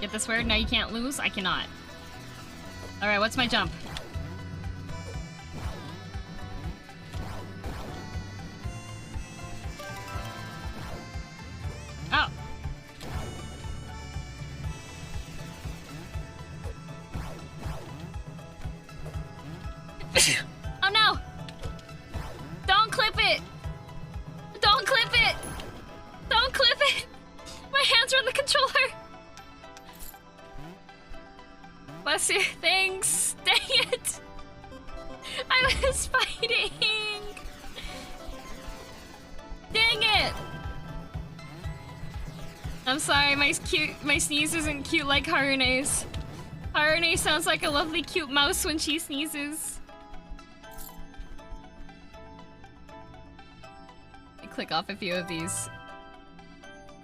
Get this word? Now you can't lose? I cannot. Alright, what's my jump? Oh. Oh no! Don't clip it! Don't clip it! Don't clip it! My hands are on the controller! Bless you. Thanks. Dang it! I was fighting! Dang it! I'm sorry, my sneeze isn't cute like Harune's. Harune sounds like a lovely cute mouse when she sneezes. I click off a few of these.